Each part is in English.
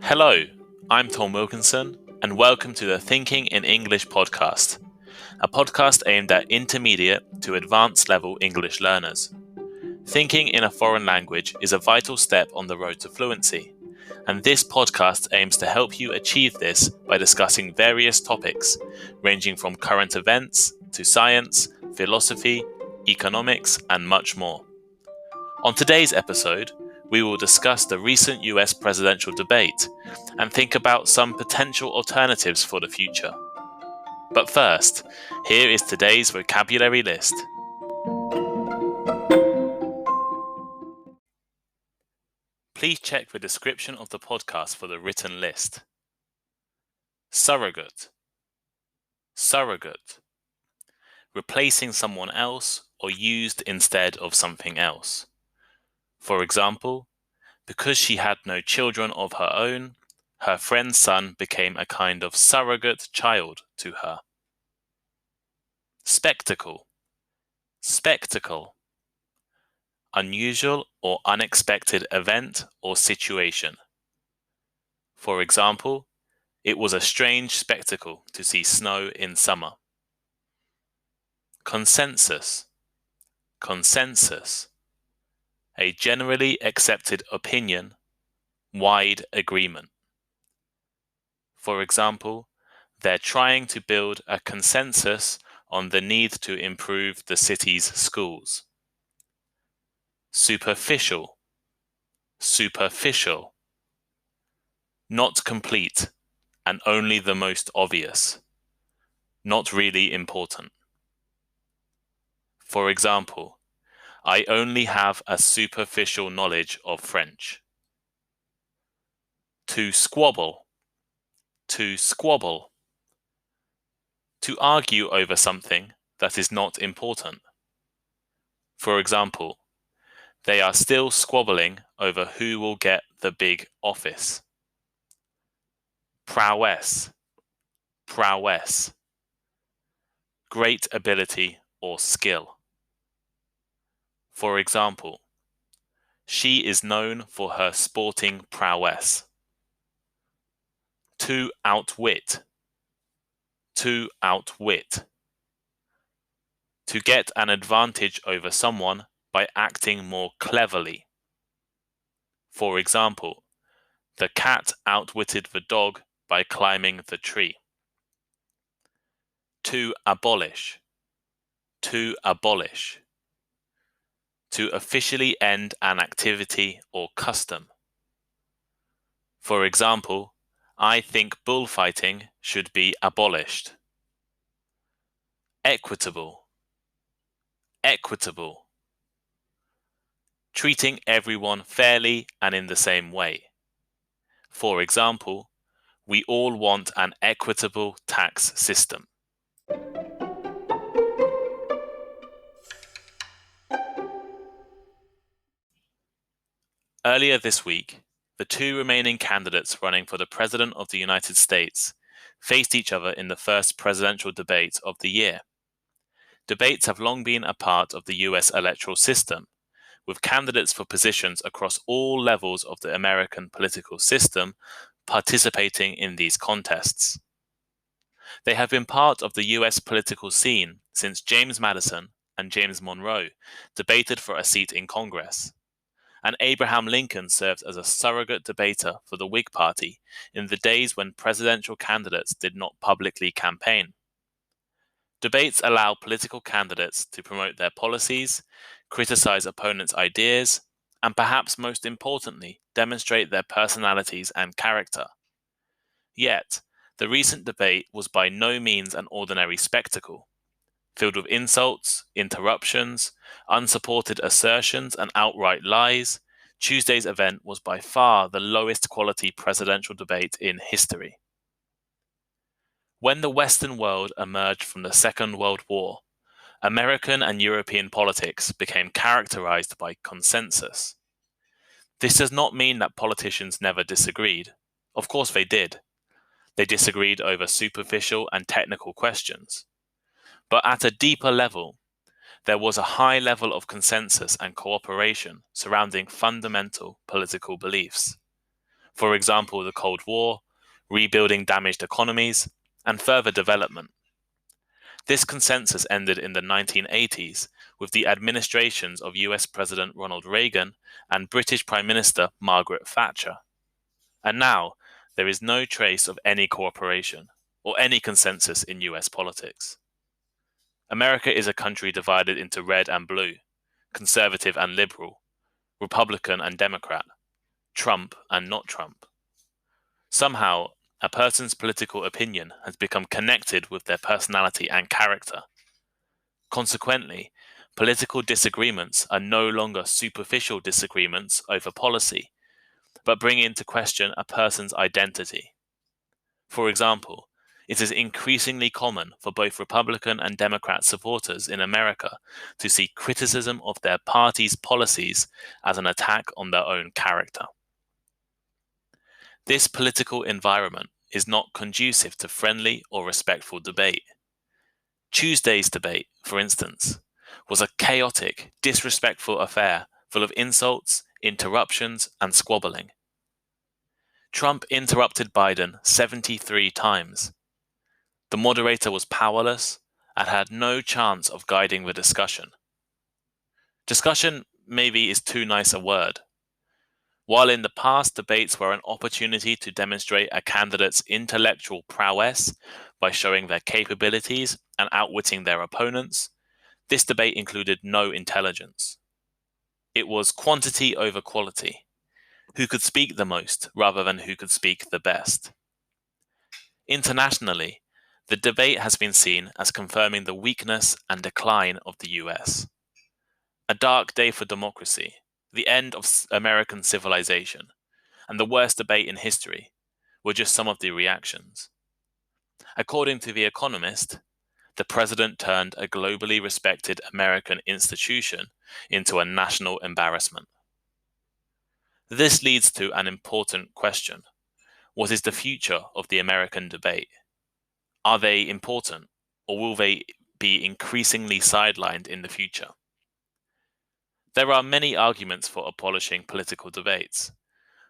Hello, I'm Tom Wilkinson, and welcome to the Thinking in English podcast, a podcast aimed at intermediate to advanced level English learners. Thinking in a foreign language is a vital step on the road to fluency, and this podcast aims to help you achieve this by discussing various topics, ranging from current events to science, philosophy, economics, and much more. On today's episode, we will discuss the recent US presidential debate and think about some potential alternatives for the future. But first, here is today's vocabulary list. Please check the description of the podcast for the written list. Surrogate. Surrogate. Replacing someone else or used instead of something else. For example, because she had no children of her own, her friend's son became a kind of surrogate child to her. Spectacle. Spectacle. Unusual or unexpected event or situation. For example, it was a strange spectacle to see snow in summer. Consensus. Consensus. A generally accepted opinion, wide agreement. For example, they're trying to build a consensus on the need to improve the city's schools. Superficial. Superficial. Not complete and only the most obvious. Not really important. For example, I only have a superficial knowledge of French. To squabble. To squabble. To argue over something that is not important. For example, they are still squabbling over who will get the big office. Prowess. Prowess. Great ability or skill. For example, she is known for her sporting prowess. To outwit. To outwit. To get an advantage over someone by acting more cleverly. For example, the cat outwitted the dog by climbing the tree. To abolish. To abolish. To officially end an activity or custom. For example, I think bullfighting should be abolished. Equitable. Equitable. Treating everyone fairly and in the same way. For example, we all want an equitable tax system. Earlier this week, the two remaining candidates running for the President of the United States faced each other in the first presidential debate of the year. Debates have long been a part of the US electoral system, with candidates for positions across all levels of the American political system participating in these contests. They have been part of the US political scene since James Madison and James Monroe debated for a seat in Congress, and Abraham Lincoln served as a surrogate debater for the Whig Party in the days when presidential candidates did not publicly campaign. Debates allow political candidates to promote their policies, criticize opponents' ideas, and perhaps most importantly, demonstrate their personalities and character. Yet, the recent debate was by no means an ordinary spectacle. Filled with insults, interruptions, unsupported assertions, and outright lies, Tuesday's event was by far the lowest quality presidential debate in history. When the Western world emerged from the Second World War, American and European politics became characterized by consensus. This does not mean that politicians never disagreed. Of course they did. They disagreed over superficial and technical questions. But at a deeper level, there was a high level of consensus and cooperation surrounding fundamental political beliefs. For example, the Cold War, rebuilding damaged economies, and further development. This consensus ended in the 1980s with the administrations of US President Ronald Reagan and British Prime Minister Margaret Thatcher. And now, there is no trace of any cooperation or any consensus in US politics. America is a country divided into red and blue, conservative and liberal, Republican and Democrat, Trump and not Trump. Somehow, a person's political opinion has become connected with their personality and character. Consequently, political disagreements are no longer superficial disagreements over policy, but bring into question a person's identity. For example, it is increasingly common for both Republican and Democrat supporters in America to see criticism of their party's policies as an attack on their own character. This political environment is not conducive to friendly or respectful debate. Tuesday's debate, for instance, was a chaotic, disrespectful affair full of insults, interruptions, and squabbling. Trump interrupted Biden 73 times. The moderator was powerless and had no chance of guiding the discussion. Discussion maybe is too nice a word. While in the past debates were an opportunity to demonstrate a candidate's intellectual prowess by showing their capabilities and outwitting their opponents, this debate included no intelligence. It was quantity over quality. Who could speak the most rather than who could speak the best. Internationally, the debate has been seen as confirming the weakness and decline of the US. A dark day for democracy, the end of American civilization, and the worst debate in history were just some of the reactions. According to The Economist, the president turned a globally respected American institution into a national embarrassment. This leads to an important question. What is the future of the American debate? Are they important, or will they be increasingly sidelined in the future? There are many arguments for abolishing political debates.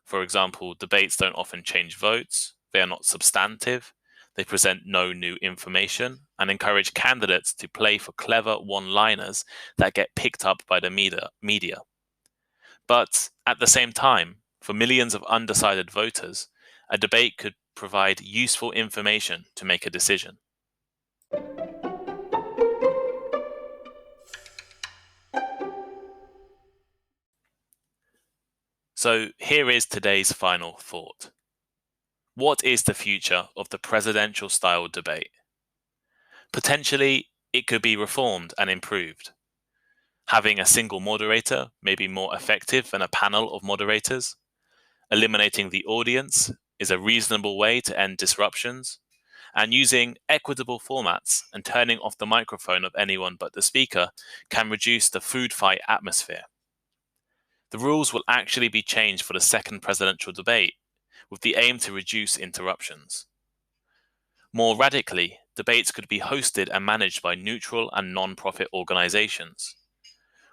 For example, debates don't often change votes, they are not substantive, they present no new information, and encourage candidates to play for clever one-liners that get picked up by the media. But at the same time, for millions of undecided voters, a debate could provide useful information to make a decision. So here is today's final thought. What is the future of the presidential-style debate? Potentially, it could be reformed and improved. Having a single moderator may be more effective than a panel of moderators. Eliminating the audience is a reasonable way to end disruptions. And using equitable formats and turning off the microphone of anyone but the speaker can reduce the food fight atmosphere. The rules will actually be changed for the second presidential debate, with the aim to reduce interruptions. More radically, debates could be hosted and managed by neutral and non-profit organizations.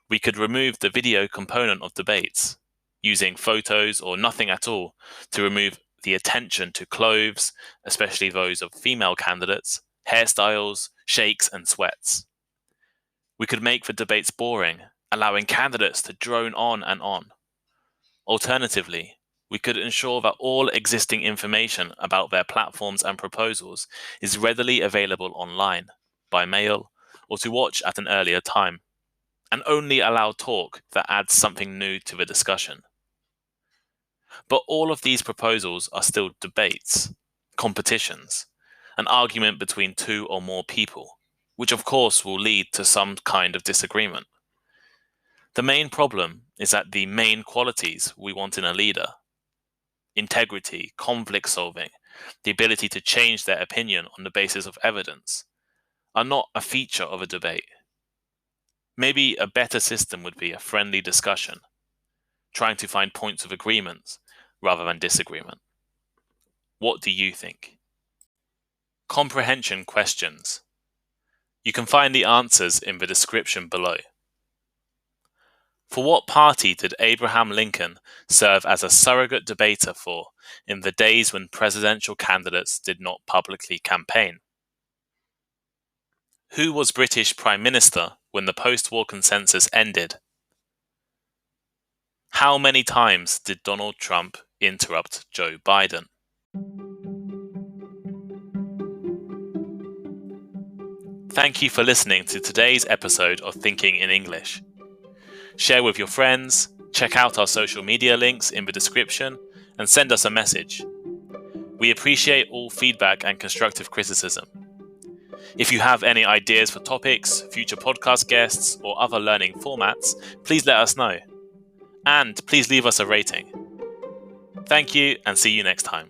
We could remove the video component of debates, using photos or nothing at all to remove the attention to clothes, especially those of female candidates, hairstyles, shakes, and sweats. We could make the debates boring, allowing candidates to drone on and on. Alternatively, we could ensure that all existing information about their platforms and proposals is readily available online, by mail, or to watch at an earlier time, and only allow talk that adds something new to the discussion. But all of these proposals are still debates, competitions, an argument between two or more people, which of course will lead to some kind of disagreement. The main problem is that the main qualities we want in a leader, integrity, conflict solving, the ability to change their opinion on the basis of evidence, are not a feature of a debate. Maybe a better system would be a friendly discussion, trying to find points of agreement rather than disagreement. What do you think? Comprehension questions. You can find the answers in the description below. For what party did Abraham Lincoln serve as a surrogate debater for in the days when presidential candidates did not publicly campaign? Who was British Prime Minister when the post-war consensus ended? How many times did Donald Trump interrupt Joe Biden? Thank you for listening to today's episode of Thinking in English. Share with your friends, check out our social media links in the description, and send us a message. We appreciate all feedback and constructive criticism. If you have any ideas for topics, future podcast guests, or other learning formats, please let us know. And please leave us a rating. Thank you, and see you next time.